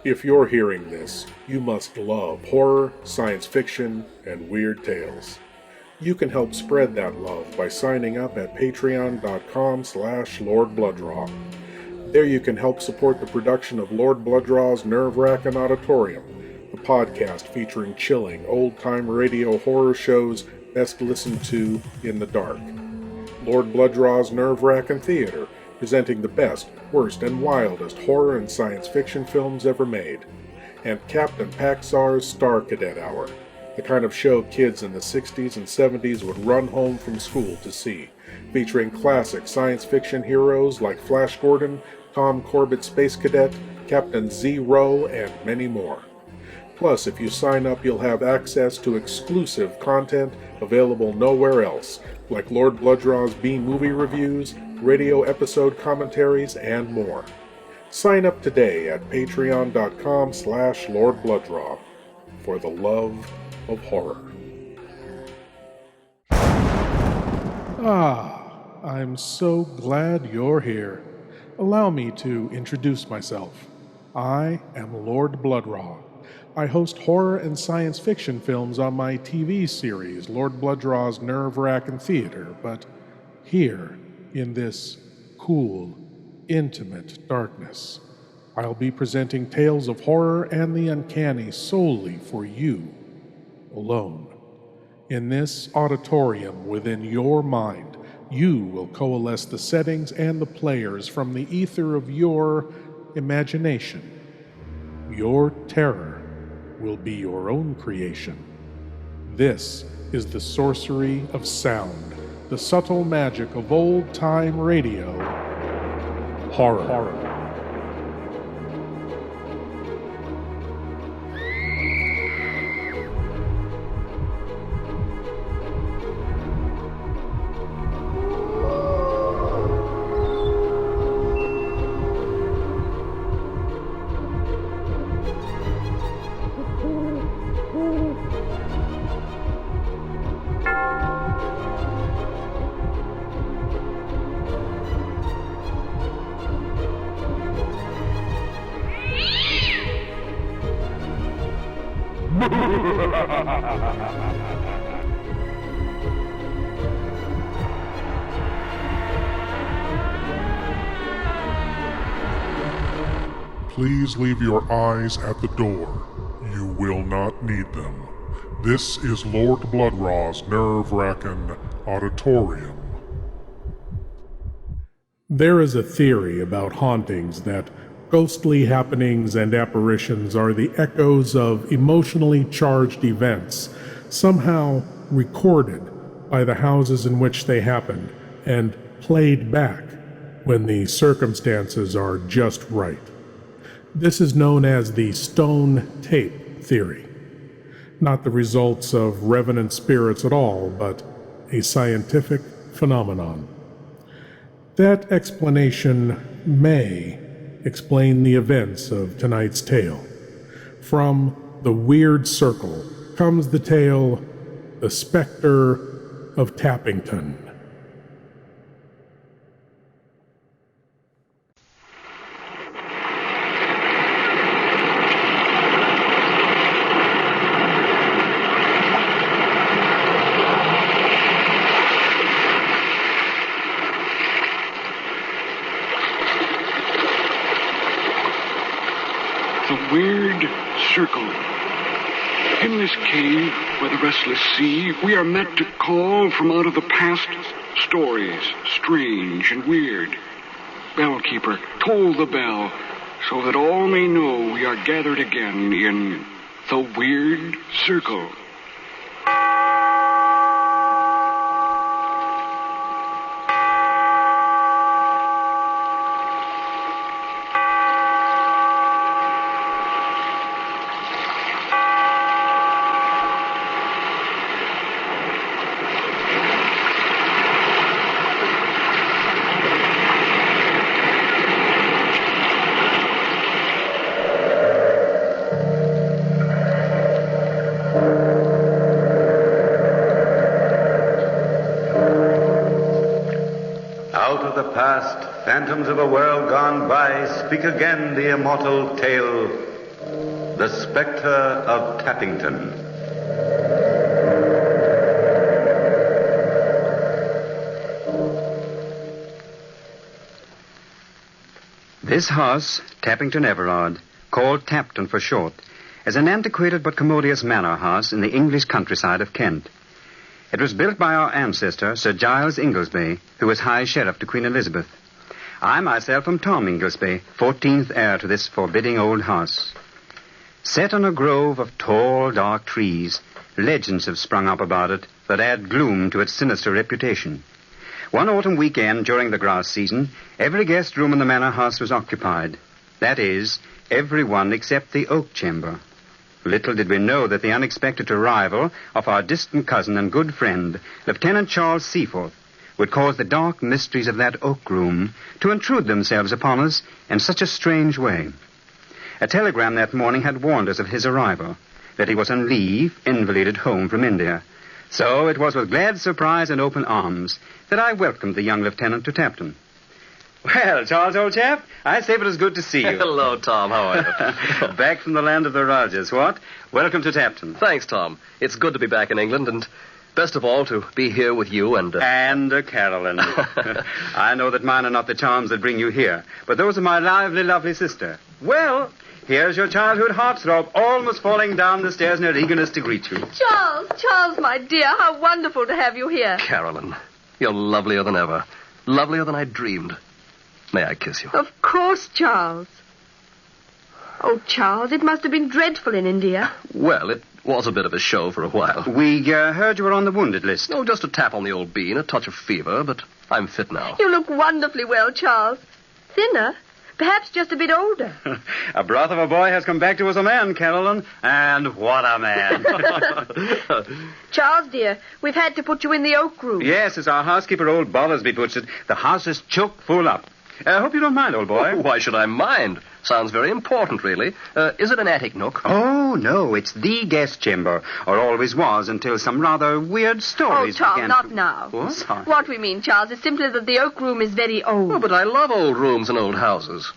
If you're hearing this, you must love horror, science fiction, and weird tales. You can help spread that love by signing up at patreon.com/Lord Blood-Rah. There you can help support the production of Lord Blood-Rah's Wrackin Auditorium, a podcast featuring chilling, old-time radio horror shows best listened to in the dark. Lord Blood-Rah's Wrackin Theater, presenting the best, worst, and wildest horror and science fiction films ever made. And Captain Paxar's Star Cadet Hour, the kind of show kids in the 60s and 70s would run home from school to see, featuring classic science fiction heroes like Flash Gordon, Tom Corbett Space Cadet, Captain Zero, and many more. Plus, if you sign up, you'll have access to exclusive content available nowhere else, like Lord Blood-Rah's B-movie reviews, radio episode commentaries, and more. Sign up today at patreon.com/Lord Blood-Rah for the love of horror. I'm so glad you're here. Allow me to introduce myself. I am Lord Blood-Rah. I host horror and science fiction films on my TV series, Lord Blood-Rah's Wrackin Theater, but here, in this cool, intimate darkness, I'll be presenting tales of horror and the uncanny solely for you, alone. In this auditorium within your mind, you will coalesce the settings and the players from the ether of your imagination. Your terror will be your own creation. This is the sorcery of sound, the subtle magic of old-time radio, horror. Please leave your eyes at the door. You will not need them. This is Lord Blood-Rah's Wrackin Auditorium. There is a theory about hauntings that ghostly happenings and apparitions are the echoes of emotionally charged events, somehow recorded by the houses in which they happened and played back when the circumstances are just right. This is known as the stone tape theory. Not the results of revenant spirits at all, but a scientific phenomenon. That explanation may explain the events of tonight's tale. From the Weird Circle comes the tale, The Spectre of Tappington. Weird circle. In this cave by the restless sea, we are met to call from out of the past stories, strange and weird. Bellkeeper, toll the bell, so that all may know we are gathered again in the Weird Circle. Out of the past, phantoms of a world gone by, speak again the immortal tale The Spectre of Tappington. This house, Tappington Everard, called Tapton for short, is an antiquated but commodious manor house in the English countryside of Kent. It was built by our ancestor, Sir Giles Inglesby, who was High Sheriff to Queen Elizabeth. I myself am Tom Inglesby, 14th heir to this forbidding old house. Set on a grove of tall, dark trees, legends have sprung up about it that add gloom to its sinister reputation. One autumn weekend during the grass season, every guest room in the manor house was occupied. That is, every one except the oak chamber. Little did we know that the unexpected arrival of our distant cousin and good friend, Lieutenant Charles Seaforth, would cause the dark mysteries of that oak room to intrude themselves upon us in such a strange way. A telegram that morning had warned us of his arrival, that he was on leave, invalided home from India. So it was with glad surprise and open arms that I welcomed the young lieutenant to Tapton. Well, Charles, old chap, I say it was good to see you. Hello, Tom. How are you? Back from the land of the Rogers, what? Welcome to Tapton. Thanks, Tom. It's good to be back in England, and best of all, to be here with you and... And Carolyn. I know that mine are not the charms that bring you here, but those of my lively, lovely sister. Well, here's your childhood heartthrob almost falling down the stairs in her eagerness to greet you. Charles, my dear, how wonderful to have you here. Carolyn, you're lovelier than ever. Lovelier than I dreamed. May I kiss you? Of course, Charles. Oh, Charles, it must have been dreadful in India. Well, it was a bit of a show for a while. We heard you were on the wounded list. Oh, just a tap on the old bean, a touch of fever, but I'm fit now. You look wonderfully well, Charles. Thinner, perhaps just a bit older. A broth of a boy has come back to us a man, Carolyn, and what a man. Charles, dear, we've had to put you in the oak room. Yes, as our housekeeper, old Bothersby, puts it, the house is chock full up. Hope you don't mind, old boy. Oh, why should I mind? Sounds very important, really. Is it an attic nook? Oh, no, it's the guest chamber, or always was until some rather weird stories Tom, began not now. Oh, sorry. What we mean, Charles, is simply that the oak room is very old. Oh, but I love old rooms and old houses.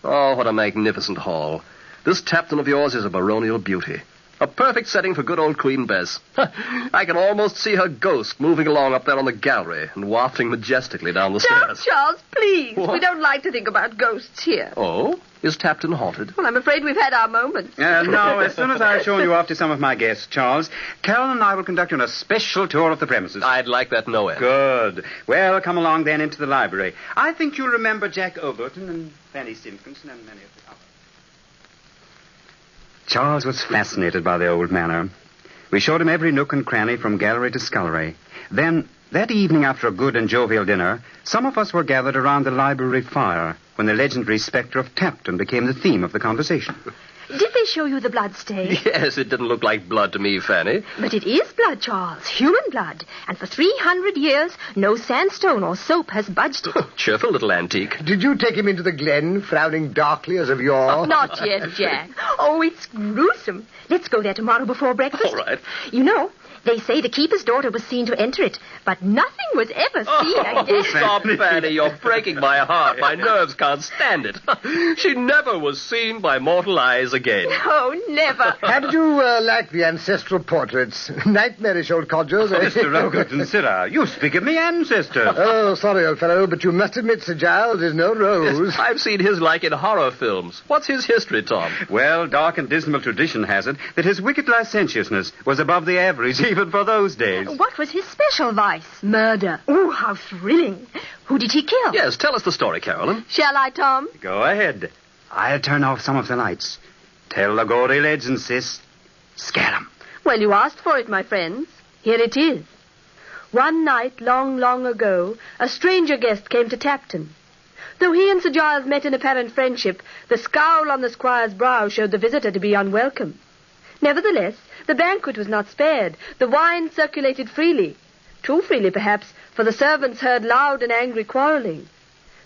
Oh, what a magnificent hall. This Tapton of yours is a baronial beauty. A perfect setting for good old Queen Bess. I can almost see her ghost moving along up there on the gallery and wafting majestically down the Don't, stairs. Charles, please. What? We don't like to think about ghosts here. Oh? Is Tapton haunted? Well, I'm afraid we've had our moments. No, as soon as I've shown you off to some of my guests, Charles, Carolyn and I will conduct you on a special tour of the premises. I'd like that no end. Good. Well, come along then into the library. I think you'll remember Jack Overton and Fanny Simpkinson and many of the others. Charles was fascinated by the old manor. We showed him every nook and cranny from gallery to scullery. Then, that evening after a good and jovial dinner, some of us were gathered around the library fire when the legendary Spectre of Tappington became the theme of the conversation. Did they show you the blood stain? Yes, it didn't look like blood to me, Fanny. But it is blood, Charles. Human blood. And for 300 years, no sandstone or soap has budged it. Cheerful little antique. Did you take him into the glen, frowning darkly as of yore? Not yet, Jack. Oh, it's gruesome. Let's go there tomorrow before breakfast. All right. You know, they say the keeper's daughter was seen to enter it, but nothing was ever seen again. Oh, stop, Fanny. You're breaking my heart. My nerves can't stand it. She never was seen by mortal eyes again. Oh, never. How did you like the ancestral portraits? Nightmarish old codgers, eh? Mr. Rogerton, sir, you speak of me ancestors. Oh, sorry, old fellow, but you must admit Sir Giles is no rose. Yes, I've seen his like in horror films. What's his history, Tom? Well, dark and dismal tradition has it that his wicked licentiousness was above the average even for those days. What was his special vice? Murder. Oh, how thrilling. Who did he kill? Yes, tell us the story, Carolyn. Shall I, Tom? Go ahead. I'll turn off some of the lights. Tell the gory legend, sis. Scare 'em. Well, you asked for it, my friends. Here it is. One night, long, long ago, a stranger guest came to Tapton. Though he and Sir Giles met in apparent friendship, the scowl on the squire's brow showed the visitor to be unwelcome. Nevertheless, the banquet was not spared. The wine circulated freely. Too freely, perhaps, for the servants heard loud and angry quarreling.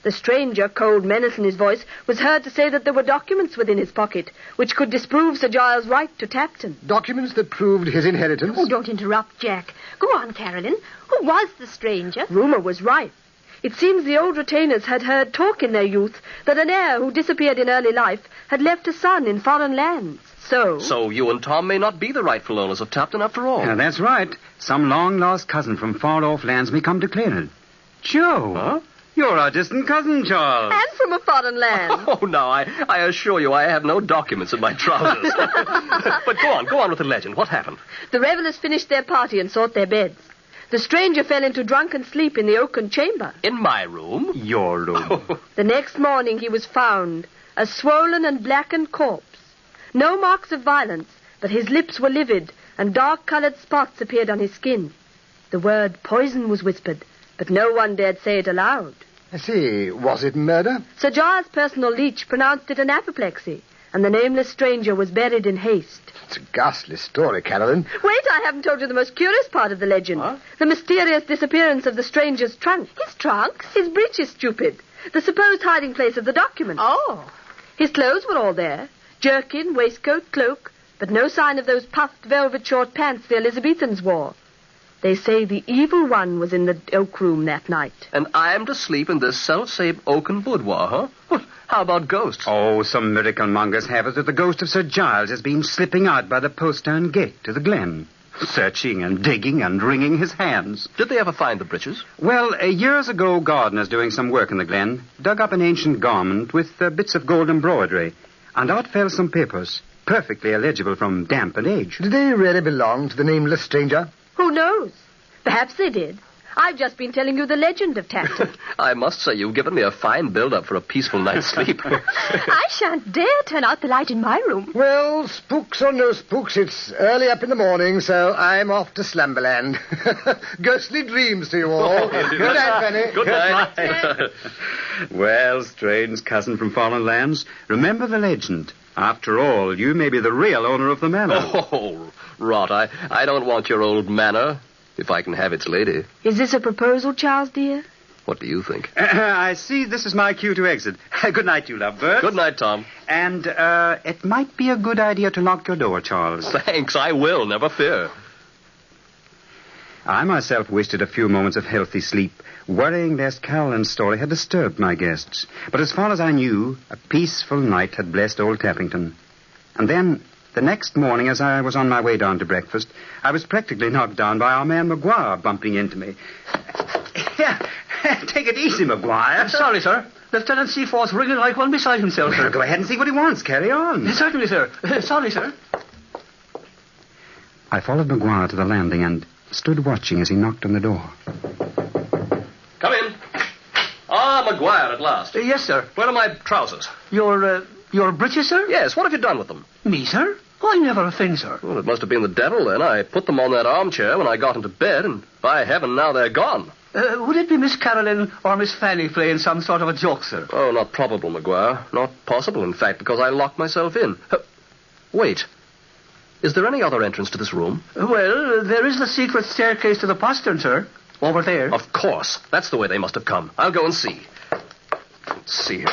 The stranger, cold menace in his voice, was heard to say that there were documents within his pocket which could disprove Sir Giles' right to Tapton. Documents that proved his inheritance? Oh, don't interrupt, Jack. Go on, Carolyn. Who was the stranger? Rumor was rife. It seems the old retainers had heard talk in their youth that an heir who disappeared in early life had left a son in foreign lands. so. So you and Tom may not be the rightful owners of Tapton after all. That's right. Some long-lost cousin from far-off lands may come to claim it. Joe, Huh? you're our distant cousin, Charles. And from a foreign land. Oh, no, I assure you I have no documents in my trousers. But go on with the legend. What happened? The revelers finished their party and sought their beds. The stranger fell into drunken sleep in the oaken chamber. In my room? Your room. The next morning he was found, a swollen and blackened corpse. No marks of violence, but his lips were livid, and dark-colored spots appeared on his skin. The word poison was whispered, but no one dared say it aloud. I see. Was it murder? Sir Giles' personal leech pronounced it an apoplexy, and the nameless stranger was buried in haste. It's a ghastly story, Carolyn. Wait, I haven't told you the most curious part of the legend. Huh? The mysterious disappearance of the stranger's trunk. His trunk? His breeches, stupid. The supposed hiding place of the document. Oh. His clothes were all there. Jerkin, waistcoat, cloak, but no sign of those puffed velvet short pants the Elizabethans wore. They say the evil one was in the oak room that night. And I'm to sleep in this self-same oaken boudoir, huh? Well, how about ghosts? Oh, some miracle mongers have it that the ghost of Sir Giles has been slipping out by the postern gate to the glen, searching and digging and wringing his hands. Did they ever find the breeches? Well, years ago, gardeners doing some work in the glen dug up an ancient garment with bits of gold embroidery, and out fell some papers, perfectly illegible from damp and age. Did they really belong to the nameless stranger? Who knows? Perhaps they did. I've just been telling you the legend of Tapton. I must say you've given me a fine build-up for a peaceful night's sleep. I shan't dare turn out the light in my room. Well, spooks or no spooks, it's early up in the morning, so I'm off to Slumberland. Ghostly dreams to you all. Good night, Fanny. Good night. Well, strange cousin from foreign lands, remember the legend. After all, you may be the real owner of the manor. Oh, rot. I don't want your old manor, if I can have its lady. Is this a proposal, Charles, dear? What do you think? I see this is my cue to exit. Good night, you lovebirds. Good night, Tom. And, it might be a good idea to lock your door, Charles. Thanks, I will, never fear. I myself wasted a few moments of healthy sleep, worrying lest Carolyn's story had disturbed my guests. But as far as I knew, a peaceful night had blessed old Tappington. And then, the next morning, as I was on my way down to breakfast, I was practically knocked down by our man Maguire bumping into me. Yeah, take it easy, Maguire. Sorry, sir. Lieutenant Seaforth's wriggling like one beside himself, sir. Go ahead and see what he wants. Carry on. Certainly, sir. Sorry, sir. I followed Maguire to the landing and stood watching as he knocked on the door. Come in. Ah, Maguire at last. Yes, sir. Where are my trousers? Your breeches, sir? Yes, what have you done with them? Me, sir? I never a thing, sir. Well, it must have been the devil, then. I put them on that armchair when I got into bed, and by heaven, now they're gone. Would it be Miss Carolyn or Miss Fanny playing some sort of a joke, sir? Oh, not probable, Maguire. Not possible, in fact, because I locked myself in. Wait. Is there any other entrance to this room? Well, there is the secret staircase to the postern, sir. Over there. Of course. That's the way they must have come. I'll go and see. Let's see here.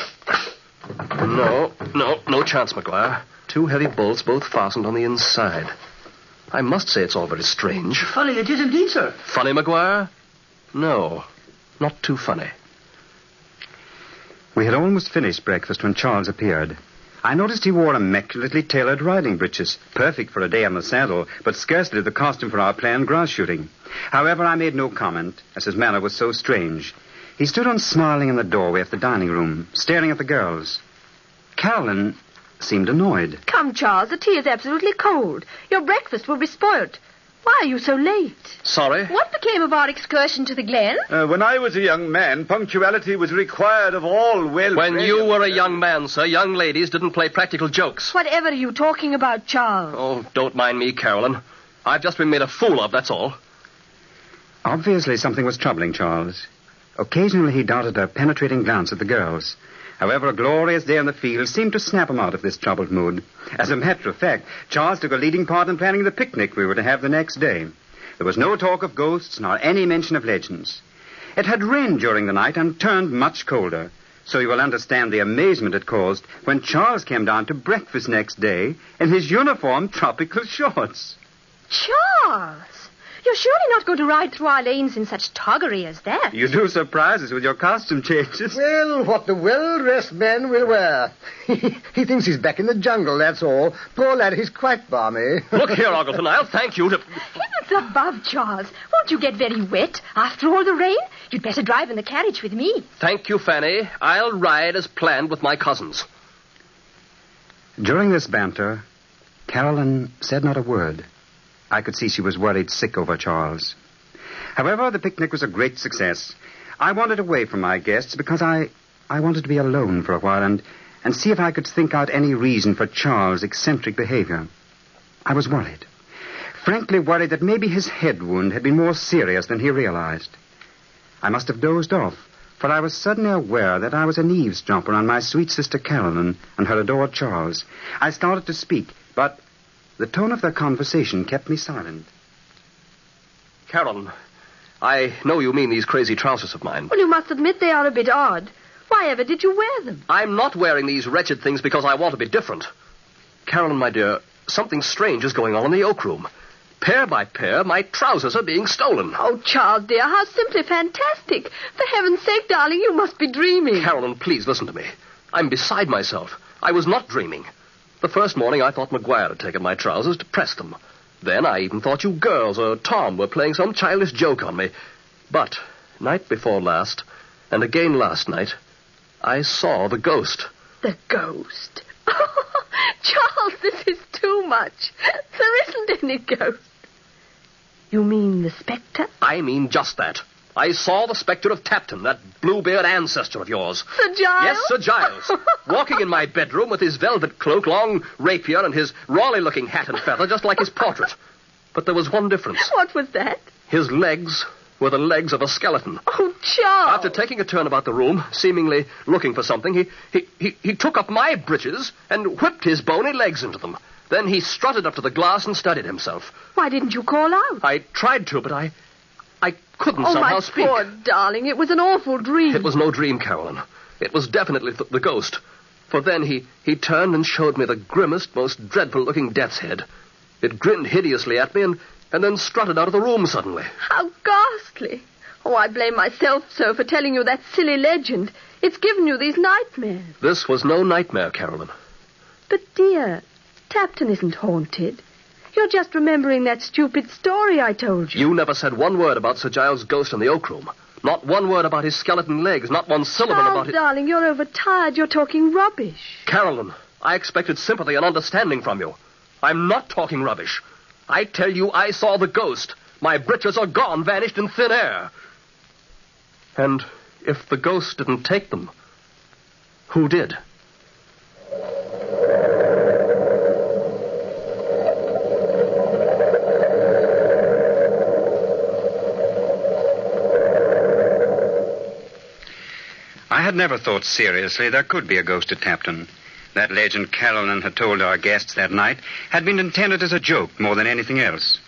No chance, Maguire. 2 heavy bolts, both fastened on the inside. I must say it's all very strange. Funny it is indeed, sir. Funny, Maguire? No, not too funny. We had almost finished breakfast when Charles appeared. I noticed he wore immaculately tailored riding breeches, perfect for a day on the saddle, but scarcely the costume for our planned grouse shooting. However, I made no comment, as his manner was so strange. He stood unsmiling in the doorway of the dining room, staring at the girls. Carolyn seemed annoyed. Come, Charles, the tea is absolutely cold. Your breakfast will be spoilt. Why are you so late? Sorry? What became of our excursion to the glen? When I was a young man, punctuality was required of all well-bred... When you were a young man, sir, young ladies didn't play practical jokes. Whatever are you talking about, Charles? Oh, don't mind me, Carolyn. I've just been made a fool of, that's all. Obviously, something was troubling Charles. Occasionally, he darted a penetrating glance at the girls. However, a glorious day in the field seemed to snap him out of this troubled mood. As a matter of fact, Charles took a leading part in planning the picnic we were to have the next day. There was no talk of ghosts nor any mention of legends. It had rained during the night and turned much colder, so you will understand the amazement it caused when Charles came down to breakfast next day in his uniform tropical shorts. Charles! You're surely not going to ride through our lanes in such toggery as that. You do surprise us with your costume changes. Well, what the well-dressed man will wear. He thinks he's back in the jungle, that's all. Poor lad, he's quite balmy. Look here, Ogleton, I'll thank you to... Heavens above, Charles. Won't you get very wet after all the rain? You'd better drive in the carriage with me. Thank you, Fanny. I'll ride as planned with my cousins. During this banter, Carolyn said not a word. I could see she was worried sick over Charles. However, the picnic was a great success. I wandered away from my guests because I wanted to be alone for a while and see if I could think out any reason for Charles' eccentric behavior. I was worried. Frankly worried that maybe his head wound had been more serious than he realized. I must have dozed off, for I was suddenly aware that I was an eavesdropper on my sweet sister Carolyn and her adored Charles. I started to speak, but the tone of their conversation kept me silent. Carolyn, I know you mean these crazy trousers of mine. Well, you must admit they are a bit odd. Why ever did you wear them? I'm not wearing these wretched things because I want to be different. Carolyn, my dear, something strange is going on in the Oak Room. Pair by pair, my trousers are being stolen. Oh, Charles, dear, how simply fantastic. For heaven's sake, darling, you must be dreaming. Carolyn, please listen to me. I'm beside myself. I was not dreaming. The first morning, I thought McGuire had taken my trousers to press them. Then I even thought you girls or Tom were playing some childish joke on me. But night before last, and again last night, I saw the ghost. The ghost? Oh, Charles, this is too much. There isn't any ghost. You mean the Spectre? I mean just that. I saw the Spectre of Tappington, that Bluebeard ancestor of yours. Sir Giles? Yes, Sir Giles. Walking in my bedroom with his velvet cloak, long rapier, and his Raleigh-looking hat and feather, just like his portrait. But there was one difference. What was that? His legs were the legs of a skeleton. Oh, Charles! After taking a turn about the room, seemingly looking for something, he took up my breeches and whipped his bony legs into them. Then he strutted up to the glass and studied himself. Why didn't you call out? I tried to, but I couldn't somehow speak. Oh, my poor darling, it was an awful dream. It was no dream, Carolyn. It was definitely the ghost. For then he turned and showed me the grimmest, most dreadful-looking death's head. It grinned hideously at me and then strutted out of the room suddenly. How ghastly. Oh, I blame myself, sir, for telling you that silly legend. It's given you these nightmares. This was no nightmare, Carolyn. But, dear, Tapton isn't haunted. You're just remembering that stupid story I told you. You never said one word about Sir Giles' ghost in the Oak Room. Not one word about his skeleton legs. Not one syllable about it. Darling, you're overtired. You're talking rubbish. Carolyn, I expected sympathy and understanding from you. I'm not talking rubbish. I tell you, I saw the ghost. My breeches are gone, vanished in thin air. And if the ghost didn't take them, who did? I had never thought seriously there could be a ghost at Tapton. That legend Carolyn had told our guests that night had been intended as a joke more than anything else.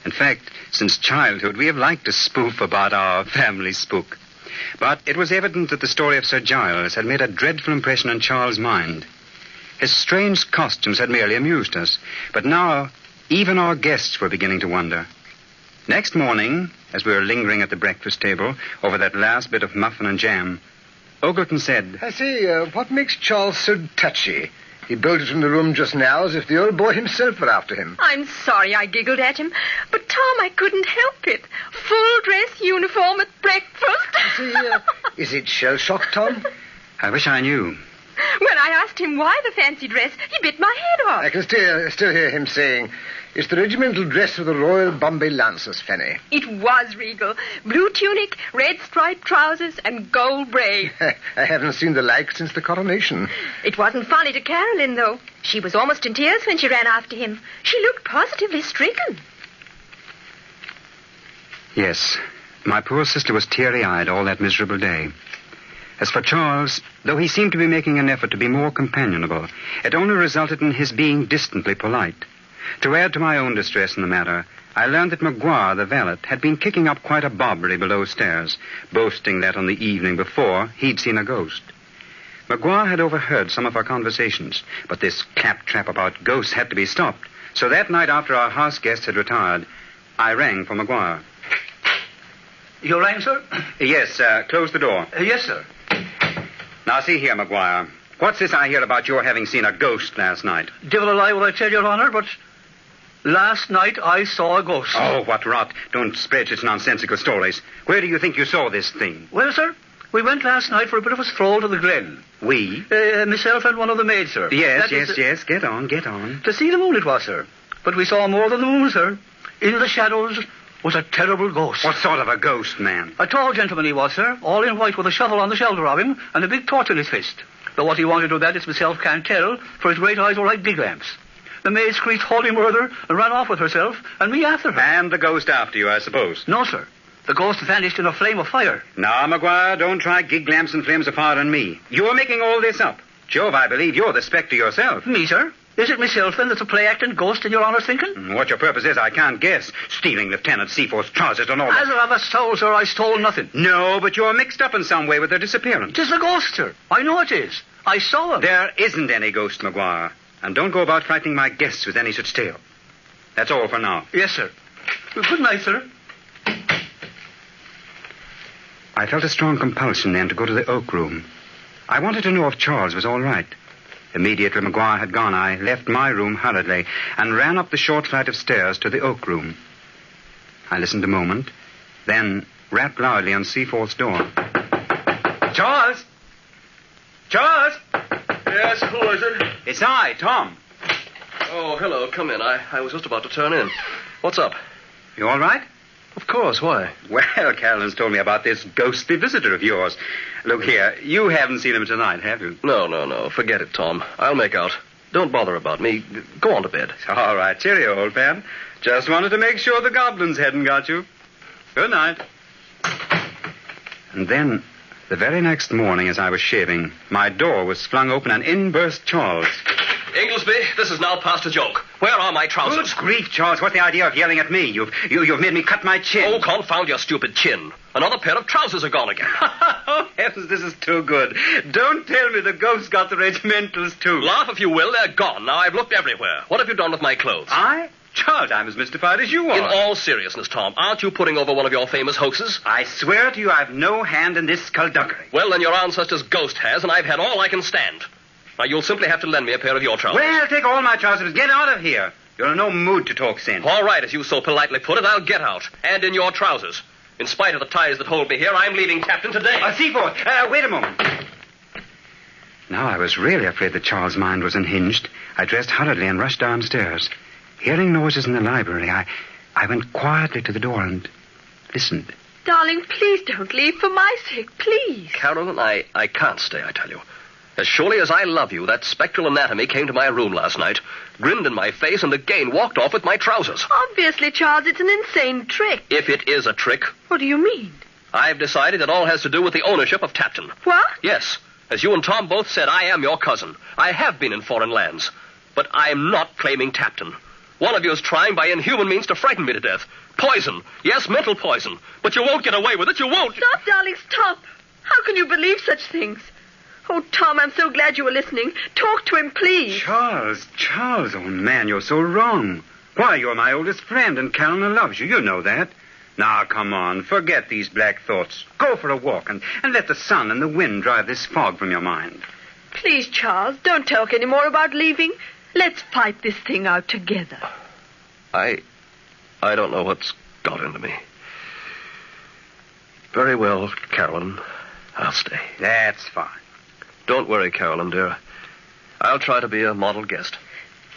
In fact, since childhood, we have liked to spoof about our family spook. But it was evident that the story of Sir Giles had made a dreadful impression on Charles' mind. His strange costumes had merely amused us, but now even our guests were beginning to wonder. Next morning, as we were lingering at the breakfast table over that last bit of muffin and jam, Ogleton said, I say, what makes Charles so touchy? He bolted from the room just now as if the old boy himself were after him. I'm sorry I giggled at him, but, Tom, I couldn't help it. Full dress uniform at breakfast. Is it shell-shock, Tom? I wish I knew. When I asked him why the fancy dress, he bit my head off. I can still hear him saying, it's the regimental dress of the Royal Bombay Lancers, Fanny. It was regal. Blue tunic, red striped trousers, and gold braid. I haven't seen the like since the coronation. It wasn't funny to Carolyn, though. She was almost in tears when she ran after him. She looked positively stricken. Yes, my poor sister was teary-eyed all that miserable day. As for Charles, though he seemed to be making an effort to be more companionable, it only resulted in his being distantly polite. To add to my own distress in the matter, I learned that McGuire, the valet, had been kicking up quite a bobbery below stairs, boasting that on the evening before he'd seen a ghost. McGuire had overheard some of our conversations, but this claptrap about ghosts had to be stopped. So that night after our house guests had retired, I rang for Maguire. You rang, sir? Yes, close the door. Yes, sir. Now, see here, Maguire. What's this I hear about your having seen a ghost last night? Devil a lie will I tell your honor, but last night I saw a ghost. Oh, what rot. Don't spread such nonsensical stories. Where do you think you saw this thing? Well, sir, we went last night for a bit of a stroll to the glen. We? Myself and one of the maids, sir. Yes. Get on. To see the moon it was, sir. But we saw more than the moon, sir. In the shadows was a terrible ghost. What sort of a ghost, man? A tall gentleman he was, sir, all in white with a shovel on the shoulder of him and a big torch in his fist. Though what he wanted with that is myself can't tell, for his great eyes were like big lamps. The maid screeched holy murder and ran off with herself, and me after her. And the ghost after you, I suppose? No, sir. The ghost vanished in a flame of fire. Now, Maguire, don't try gig lamps and flames of fire on me. You're making all this up. Jove, I believe you're the Spectre yourself. Me, sir? Is it myself, then, that's a play-acting ghost in your honour's thinking? What your purpose is, I can't guess. Stealing Lieutenant Seaforth's trousers and all that. As I have a soul, sir, I stole nothing. No, but you're mixed up in some way with their disappearance. 'Tis the ghost, sir. I know it is. I saw him. There isn't any ghost, Maguire. And don't go about frightening my guests with any such tale. That's all for now. Yes, sir. Good night, sir. I felt a strong compulsion then to go to the oak room. I wanted to know if Charles was all right. Immediately Maguire had gone, I left my room hurriedly and ran up the short flight of stairs to the oak room. I listened a moment, then rapped loudly on Seaforth's door. Charles! Charles! Yes, who is it? It's I, Tom. Oh, hello. Come in. I was just about to turn in. What's up? You all right? Of course. Why? Well, Carolyn's told me about this ghostly visitor of yours. Look here, you haven't seen him tonight, have you? No. Forget it, Tom. I'll make out. Don't bother about me. Go on to bed. All right. Cheerio, old pal. Just wanted to make sure the goblins hadn't got you. Good night. And then, the very next morning as I was shaving, my door was flung open and in burst Charles. Inglesby, this is now past a joke. Where are my trousers? Good grief, Charles. What's the idea of yelling at me? You've made me cut my chin. Oh, confound your stupid chin. Another pair of trousers are gone again. Oh, heavens, this is too good. Don't tell me the ghost got the regimentals, too. Laugh if you will. They're gone. Now, I've looked everywhere. What have you done with my clothes? I? Charles, I'm as mystified as you are. In all seriousness, Tom, aren't you putting over one of your famous hoaxes? I swear to you I've no hand in this skullduggery. Well, then your ancestor's ghost has, and I've had all I can stand. Now, you'll simply have to lend me a pair of your trousers. Well, take all my trousers. Get out of here. You're in no mood to talk sense. All right, as you so politely put it, I'll get out. And in your trousers. In spite of the ties that hold me here, I'm leaving Captain today. Seaforth, wait a moment. Now I was really afraid that Charles' mind was unhinged. I dressed hurriedly and rushed downstairs. Hearing noises in the library, I went quietly to the door and listened. Darling, please don't leave, for my sake, please. Carolyn, I can't stay, I tell you. As surely as I love you, that spectral anatomy came to my room last night, grinned in my face, and again walked off with my trousers. Obviously, Charles, it's an insane trick. If it is a trick. What do you mean? I've decided it all has to do with the ownership of Tapton. What? Yes. As you and Tom both said, I am your cousin. I have been in foreign lands. But I'm not claiming Tapton. One of you is trying by inhuman means to frighten me to death. Poison. Yes, mental poison. But you won't get away with it. You won't. Stop, darling, stop. How can you believe such things? Oh, Tom, I'm so glad you were listening. Talk to him, please. Charles, oh man, you're so wrong. Why, you're my oldest friend, and Carolyn loves you. You know that. Now, come on, forget these black thoughts. Go for a walk and let the sun and the wind drive this fog from your mind. Please, Charles, don't talk any more about leaving. Let's fight this thing out together. I don't know what's got into me. Very well, Carolyn. I'll stay. That's fine. Don't worry, Carolyn, dear. I'll try to be a model guest.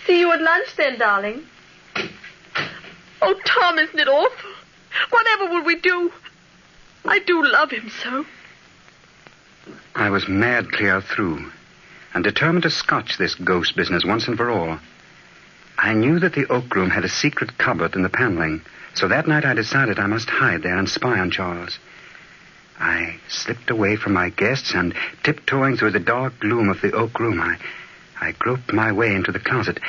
See you at lunch then, darling. Oh, Tom, isn't it awful? Whatever will we do? I do love him so. I was mad clear through and determined to scotch this ghost business once and for all. I knew that the oak room had a secret cupboard in the paneling, so that night I decided I must hide there and spy on Charles. I slipped away from my guests and, tiptoeing through the dark gloom of the oak room, I groped my way into the closet.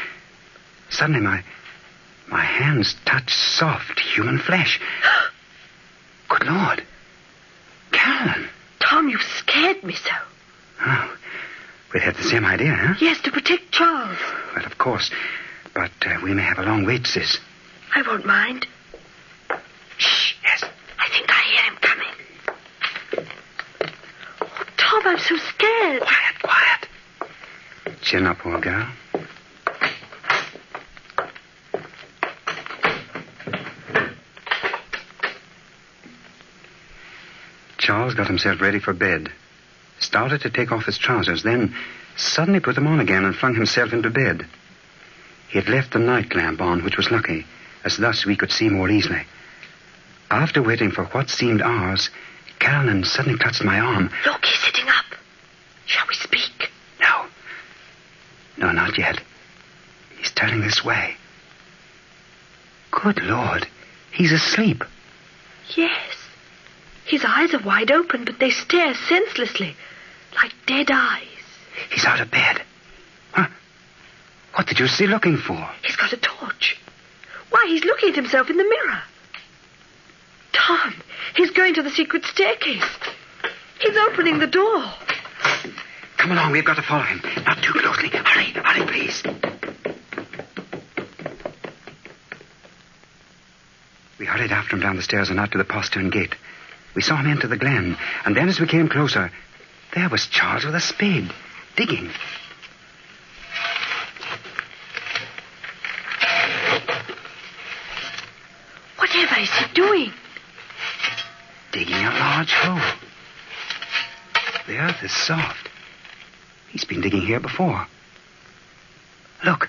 Suddenly, my hands touched soft human flesh. Good Lord. Carolyn. Tom, you scared me so. Oh, we had the same idea, huh? Yes, to protect Charles. Well, of course. But we may have a long wait, sis. I won't mind. Shh. Yes. I think I hear him coming. Oh, Tom, I'm so scared. Quiet. Chin up, old girl. Charles got himself ready for bed. Started to take off his trousers, then suddenly put them on again and flung himself into bed. He had left the night lamp on, which was lucky, as thus we could see more easily. After waiting for what seemed hours, Caroline suddenly touched my arm. Look, he's sitting up. Shall we speak? No, not yet. He's turning this way. Good Lord, he's asleep. Yes. His eyes are wide open, but they stare senselessly, like dead eyes. He's out of bed. Huh? What did you see looking for? He's got a torch. Why, he's looking at himself in the mirror. Tom, he's going to the secret staircase. He's opening the door. Come along, we've got to follow him. Not too closely. Hurry, please. We hurried after him down the stairs and out to the postern gate. We saw him enter the glen, and then as we came closer, there was Charles with a spade, digging. Whatever is he doing? Digging a large hole. The earth is soft. He's been digging here before. Look,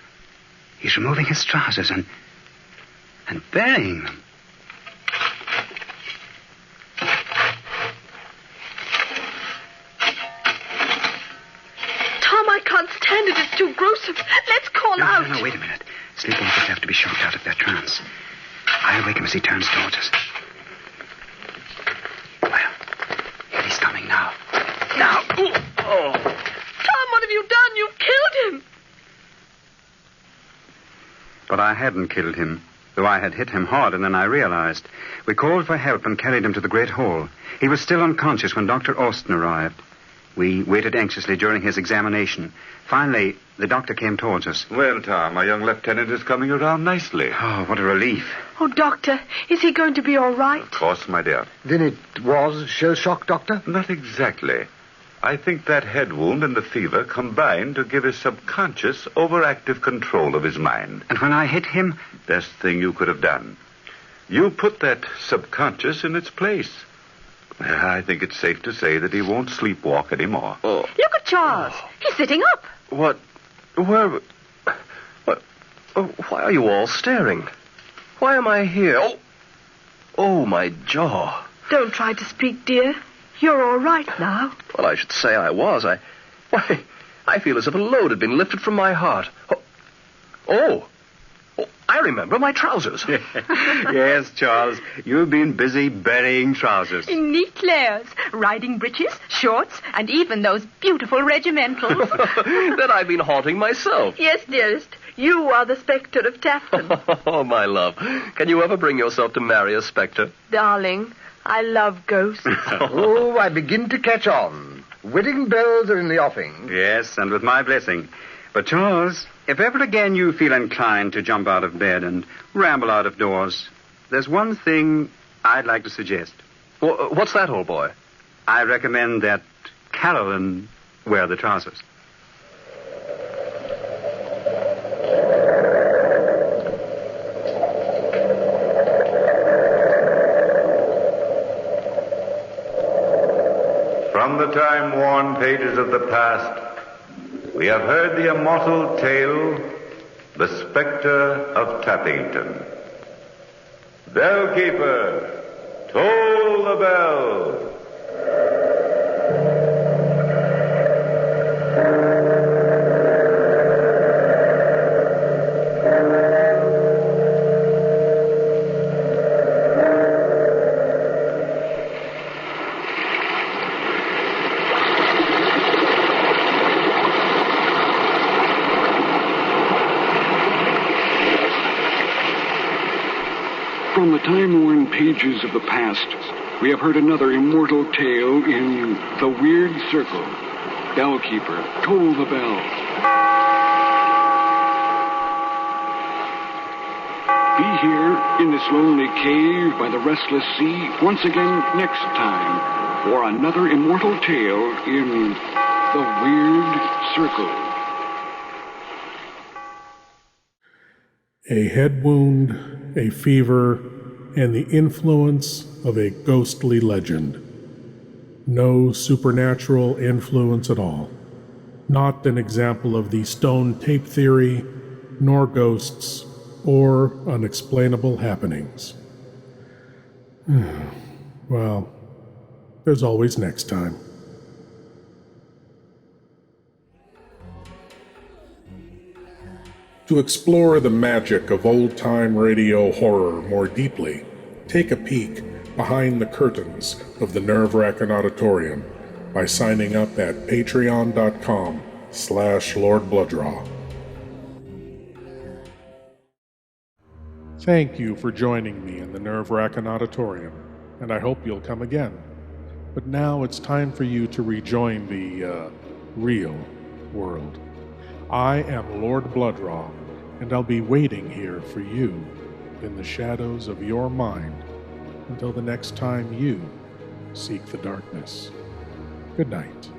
he's removing his trousers and burying them. Tom, I can't stand it. It's too gruesome. Let's call out. No, wait a minute. Sleepwalkers have to be shocked out of their trance. I'll wake him as he turns towards us. Well, here he's coming now. Now! Oh. Tom, what have you done? You've killed him. But I hadn't killed him, though I had hit him hard, and then I realized. We called for help and carried him to the great hall. He was still unconscious when Dr. Austin arrived. We waited anxiously during his examination. Finally, the doctor came towards us. Well, Tom, our young lieutenant is coming around nicely. Oh, what a relief. Oh, Doctor, is he going to be all right? Of course, my dear. Then it was shell shock, Doctor? Not exactly. I think that head wound and the fever combined to give his subconscious overactive control of his mind. And when I hit him? Best thing you could have done. You put that subconscious in its place. I think it's safe to say that he won't sleepwalk anymore. Oh. Look at Charles. He's sitting up. What? Where? What? Oh, why are you all staring? Why am I here? Oh, my jaw. Don't try to speak, dear. You're all right now. Well, I should say I was. Why, I feel as if a load had been lifted from my heart. Oh, I remember my trousers. Yes, Charles. You've been busy burying trousers. In neat layers. Riding breeches, shorts, and even those beautiful regimentals. Then I've been haunting myself. Yes, dearest. You are the Spectre of Tappington. Oh, my love. Can you ever bring yourself to marry a spectre? Darling, I love ghosts. Oh, I begin to catch on. Wedding bells are in the offing. Yes, and with my blessing. But, Charles, if ever again you feel inclined to jump out of bed and ramble out of doors, there's one thing I'd like to suggest. What's that, old boy? I recommend that Caroline wear the trousers. From the time-worn pages of the past, we have heard the immortal tale, The Spectre of Tappington. Bellkeeper, toll the bell. From the time-worn pages of the past, we have heard another immortal tale in The Weird Circle. Bellkeeper, toll the bell. Be here in this lonely cave by the restless sea once again next time for another immortal tale in The Weird Circle. A head wound, a fever, and the influence of a ghostly legend. No supernatural influence at all. Not an example of the stone tape theory, nor ghosts, or unexplainable happenings. Well, there's always next time. To explore the magic of old-time radio horror more deeply, take a peek behind the curtains of the Wrackin Auditorium by signing up at patreon.com/Lord Blood-Rah. Thank you for joining me in the Wrackin Auditorium, and I hope you'll come again. But now it's time for you to rejoin the, real world. I am Lord Blood-Rah, and I'll be waiting here for you in the shadows of your mind until the next time you seek the darkness. Good night.